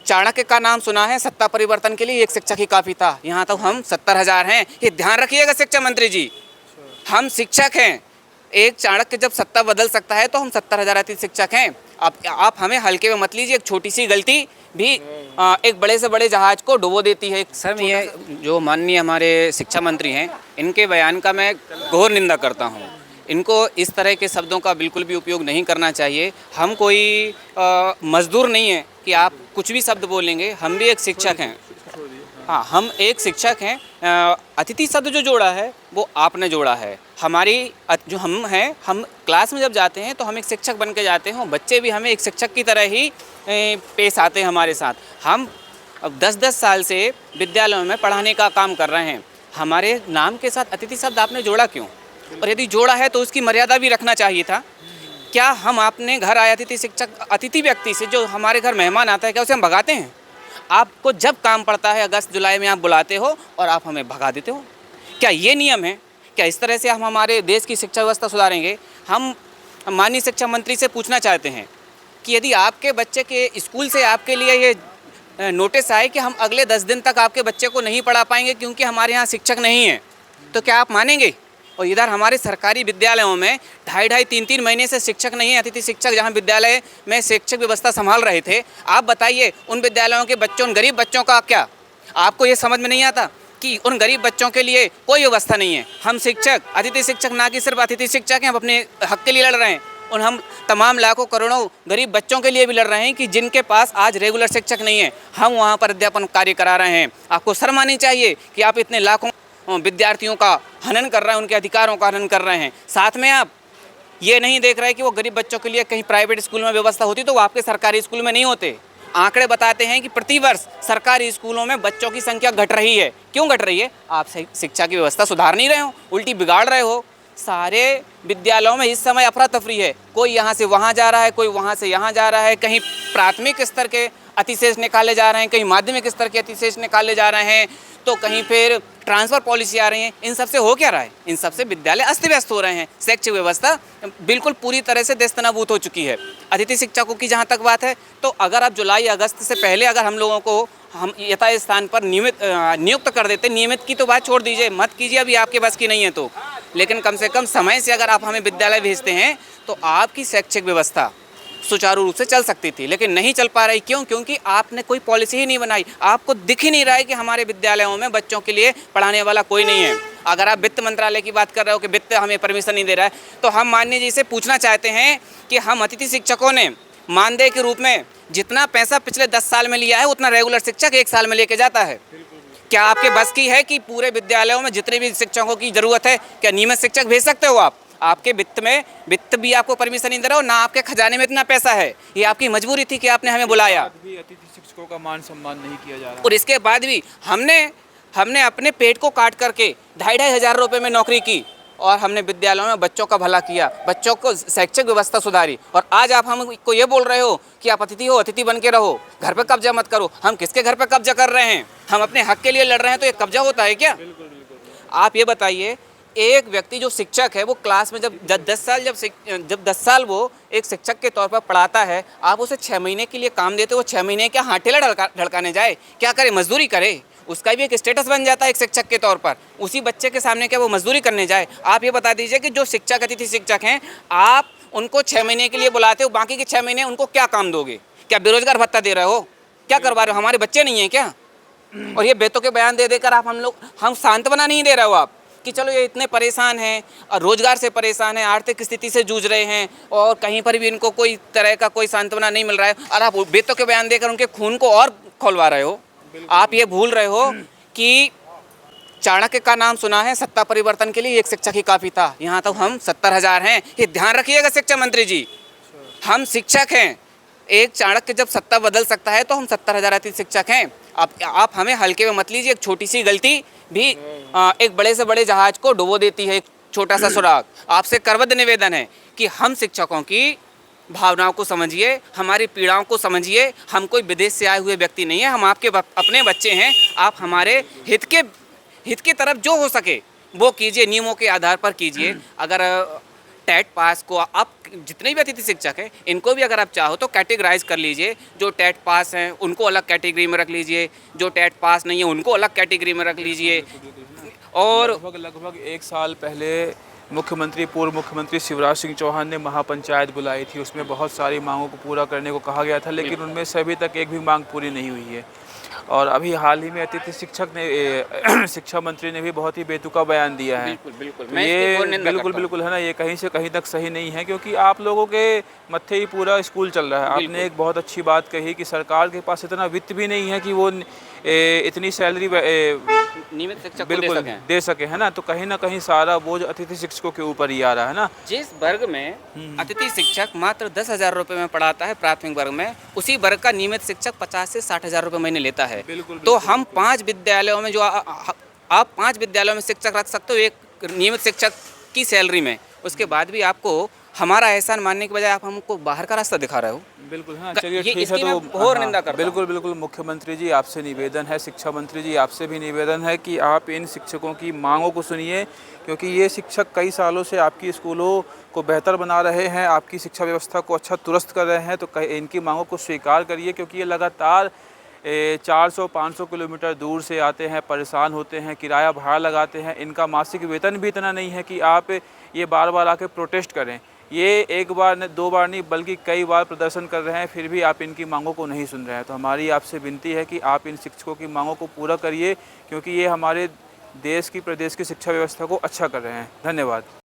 चाणक्य का नाम सुना है, सत्ता परिवर्तन के लिए एक शिक्षक ही काफ़ी था। यहाँ तो हम 70,000 हैं, ये ध्यान रखिएगा शिक्षा मंत्री जी। हम शिक्षक हैं, एक चाणक्य जब सत्ता बदल सकता है तो हम 70,000 शिक्षक हैं। आप हमें हल्के में मत लीजिए, एक छोटी सी गलती भी एक बड़े से बड़े जहाज को डुबो देती है। सर, ये जो माननीय हमारे शिक्षा मंत्री हैं, इनके बयान का मैं घोर निंदा करता हूँ। इनको इस तरह के शब्दों का बिल्कुल भी उपयोग नहीं करना चाहिए। हम कोई मजदूर नहीं है कि आप कुछ भी शब्द बोलेंगे। हम भी एक शिक्षक हैं। हाँ, हम एक शिक्षक हैं। अतिथि शब्द जो जोड़ा है वो आपने जोड़ा है। हमारी जो हम हैं, हम क्लास में जब जाते हैं तो हम एक शिक्षक बन के जाते हैं। बच्चे भी हमें एक शिक्षक की तरह ही पेश आते हैं हमारे साथ। हम अब 10-10 साल से विद्यालयों में पढ़ाने का काम कर रहे हैं। हमारे नाम के साथ अतिथि शब्द आपने जोड़ा क्यों? और यदि जोड़ा है तो उसकी मर्यादा भी रखना चाहिए था। क्या हम अपने घर आए अतिथि व्यक्ति से, जो हमारे घर मेहमान आता है, क्या उसे हम भगाते हैं? आपको जब काम पड़ता है अगस्त जुलाई में आप बुलाते हो और आप हमें भगा देते हो। क्या ये नियम है? क्या इस तरह से हम हमारे देश की शिक्षा व्यवस्था सुधारेंगे? हम माननीय शिक्षा मंत्री से पूछना चाहते हैं कि यदि आपके बच्चे के स्कूल से आपके लिए ये नोटिस आए कि हम अगले 10 दिन तक आपके बच्चे को नहीं पढ़ा पाएंगे क्योंकि हमारे यहाँ शिक्षक नहीं है, तो क्या आप मानेंगे? और इधर हमारे सरकारी विद्यालयों में 2.5-3 महीने से शिक्षक नहीं है, अतिथि शिक्षक जहां विद्यालय में शिक्षक व्यवस्था संभाल रहे थे। आप बताइए, उन विद्यालयों के बच्चों, उन गरीब बच्चों का क्या? आपको ये समझ में नहीं आता कि उन गरीब बच्चों के लिए कोई व्यवस्था नहीं है? हम शिक्षक, अतिथि शिक्षक ना कि सिर्फ अतिथि शिक्षक हैं, हम अपने हक के लिए लड़ रहे हैं। और हम तमाम लाखों करोड़ों गरीब बच्चों के लिए भी लड़ रहे हैं कि जिनके पास आज रेगुलर शिक्षक नहीं है। हम वहाँ पर अध्यापन कार्य करा रहे हैं। आपको शर्म आनी चाहिए कि आप इतने लाखों विद्यार्थियों का हनन कर रहे हैं, उनके अधिकारों का हनन कर रहे हैं। साथ में आप ये नहीं देख रहे कि वो गरीब बच्चों के लिए कहीं प्राइवेट स्कूल में व्यवस्था होती तो वो आपके सरकारी स्कूल में नहीं होते। आंकड़े बताते हैं कि प्रतिवर्ष सरकारी स्कूलों में बच्चों की संख्या घट रही है। क्यों घट रही है? आप शिक्षा की व्यवस्था सुधार नहीं रहे हो, उल्टी बिगाड़ रहे हो। सारे विद्यालयों में इस समय अफरा तफरी है। कोई यहाँ से वहाँ जा रहा है, कोई वहाँ से यहाँ जा रहा है। कहीं प्राथमिक स्तर के अतिशेष निकाले जा रहे हैं, कहीं माध्यमिक स्तर के अतिशेष निकाले जा रहे हैं, तो कहीं फिर ट्रांसफ़र पॉलिसी आ रही है। इन सब से हो क्या रहा है? इन सब से विद्यालय अस्त व्यस्त हो रहे हैं। शैक्षिक व्यवस्था बिल्कुल पूरी तरह से देशनाबूद हो चुकी है। अतिथि शिक्षकों की जहाँ तक बात है, तो अगर आप जुलाई अगस्त से पहले अगर हम लोगों को हम यथा स्थान पर नियुक्त कर देते, नियमित की तो बात छोड़ दीजिए, मत कीजिए, अभी आपके बस की नहीं है तो, लेकिन कम से कम समय से अगर आप हमें विद्यालय भेजते हैं तो आपकी शैक्षिक व्यवस्था सुचारू रूप से चल सकती थी। लेकिन नहीं चल पा रही। क्यों? क्योंकि आपने कोई पॉलिसी ही नहीं बनाई। आपको दिख ही नहीं रहा है कि हमारे विद्यालयों में बच्चों के लिए पढ़ाने वाला कोई नहीं है। अगर आप वित्त मंत्रालय की बात कर रहे हो कि वित्त हमें परमिशन नहीं दे रहा है, तो हम माननीय जी से पूछना चाहते हैं कि हम अतिथि शिक्षकों ने मानदेय के रूप में जितना पैसा पिछले 10 साल में लिया है उतना रेगुलर शिक्षक 1 साल में लेके जाता है। क्या आपके बस की है कि पूरे विद्यालयों में जितने भी शिक्षकों की ज़रूरत है, क्या नियमित शिक्षक भेज सकते हो आप? आपके वित्त भी आपको परमिशन नहीं दे रहा हो, ना आपके खजाने में इतना पैसा है। ये आपकी मजबूरी थी कि आपने हमें बुलाया। अतिथि शिक्षकों का मान सम्मान नहीं किया जा रहा। और इसके बाद भी हमने अपने पेट को काट करके 2,500 हज़ार रुपये में नौकरी की और हमने विद्यालयों में बच्चों का भला किया, बच्चों को शैक्षिक व्यवस्था सुधारी। और आज आप हमको ये बोल रहे हो कि आप अतिथि हो, अतिथि बन के रहो, घर पे कब्जा मत करो। हम किसके घर पे कब्जा कर रहे हैं? हम अपने हक के लिए लड़ रहे हैं, तो ये कब्जा होता है क्या? आप ये बताइए, एक व्यक्ति जो शिक्षक है वो क्लास में जब 10 साल वो एक शिक्षक के तौर पर पढ़ाता है, आप उसे 6 महीने के लिए काम देते हो। 6 महीने क्या हाथेला ढड़काने जाए? क्या करे? मजदूरी करे? उसका भी एक स्टेटस बन जाता है एक शिक्षक के तौर पर। उसी बच्चे के सामने क्या वो मजदूरी करने जाए? आप ये बता दीजिए कि जो शिक्षक अतिथि शिक्षक हैं, आप उनको 6 महीने के लिए बुलाते हो, बाकी के 6 महीने उनको क्या काम दोगे? क्या बेरोजगार भत्ता दे रहे हो? क्या करवा रहे हो? हमारे बच्चे नहीं हैं क्या? और ये बेतों के बयान दे देकर आप हम सांत्वना नहीं दे रहे हो आप कि चलो ये इतने परेशान हैं और रोजगार से परेशान हैं, आर्थिक स्थिति से जूझ रहे हैं और कहीं पर भी इनको कोई तरह का कोई सांत्वना नहीं मिल रहा है, और आप बेतों के बयान देकर उनके खून को और खोलवा रहे हो। आप ये भूल रहे हो कि चाणक्य का नाम सुना है, सत्ता परिवर्तन के लिए एक शिक्षक ही काफ़ी था। यहाँ तो हम 70,000 हैं, ये ध्यान रखिएगा शिक्षा मंत्री जी। हम शिक्षक हैं, एक चाणक्य जब सत्ता बदल सकता है तो हम 70,000 शिक्षक हैं। आप हमें हल्के में मत लीजिए, एक छोटी सी गलती भी एक बड़े से बड़े जहाज को डुबो देती है, एक छोटा सा सुराग। आपसे करबद्ध निवेदन है कि हम शिक्षकों की भावनाओं को समझिए, हमारी पीड़ाओं को समझिए। हम कोई विदेश से आए हुए व्यक्ति नहीं है, हम आपके अपने बच्चे हैं। आप हमारे हित की तरफ जो हो सके वो कीजिए, नियमों के आधार पर कीजिए। अगर टेट पास को आप जितने भी अतिथि शिक्षक हैं इनको भी अगर आप चाहो तो कैटेगराइज कर लीजिए। जो टेट पास हैं उनको अलग कैटेगरी में रख लीजिए, जो टेट पास नहीं है उनको अलग कैटेगरी में रख लीजिए। और लगभग 1 साल पहले पूर्व मुख्यमंत्री शिवराज सिंह चौहान ने महापंचायत बुलाई थी। उसमें बहुत सारी मांगों को पूरा करने को कहा गया था, लेकिन उनमें से अभी तक एक भी मांग पूरी नहीं हुई है। और अभी हाल ही में अतिथि शिक्षक ने शिक्षा मंत्री ने भी बहुत ही बेतुका बयान दिया है। बिल्कुल तो मैं इसकी घोर ये निंदा करता हूं। बिल्कुल है ना, ये कहीं से कहीं तक सही नहीं है, क्योंकि आप लोगों के मत्थे ही पूरा स्कूल चल रहा है। आपने एक बहुत अच्छी बात कही कि सरकार के पास इतना वित्त भी नहीं है कि वो इतनी सैलरी नियमित शिक्षक को दे बिल्कुल सकें। दे सके, है ना। तो कहीं ना कहीं सारा बोझ अतिथि शिक्षकों के ऊपर ही आ रहा है ना। जिस वर्ग में अतिथि शिक्षक मात्र 10,000 रुपये में पढ़ाता है प्राथमिक वर्ग में, उसी वर्ग का नियमित शिक्षक 50 से 60,000 रुपये महीने लेता है। तो हम 5 विद्यालयों में आप 5 विद्यालयों में शिक्षक रख सकते हो एक नियमित शिक्षक की सैलरी में। उसके बाद भी आपको हमारा एहसान मानने के बजाय आप हमको बाहर का रास्ता दिखा रहे हो। बिल्कुल, हाँ चलिए ठीक है। इसकी तो मैं घोर निंदा करता हूं। बिल्कुल मुख्यमंत्री जी आपसे निवेदन है, शिक्षा मंत्री जी आपसे भी निवेदन है कि आप इन शिक्षकों की मांगों को सुनिए, क्योंकि ये शिक्षक कई सालों से आपकी स्कूलों को बेहतर बना रहे हैं, आपकी शिक्षा व्यवस्था को अच्छा दुरुस्त कर रहे हैं। तो इनकी मांगों को स्वीकार करिए, क्योंकि ये लगातार 400-500 किलोमीटर दूर से आते हैं, परेशान होते हैं, किराया भाड़ा लगाते हैं। इनका मासिक वेतन भी इतना नहीं है कि आप ये बार बार आके प्रोटेस्ट करें। ये एक बार नहीं, 2 बार नहीं, बल्कि कई बार प्रदर्शन कर रहे हैं, फिर भी आप इनकी मांगों को नहीं सुन रहे हैं। तो हमारी आपसे विनती है कि आप इन शिक्षकों की मांगों को पूरा करिए, क्योंकि ये हमारे देश की, प्रदेश की शिक्षा व्यवस्था को अच्छा कर रहे हैं। धन्यवाद।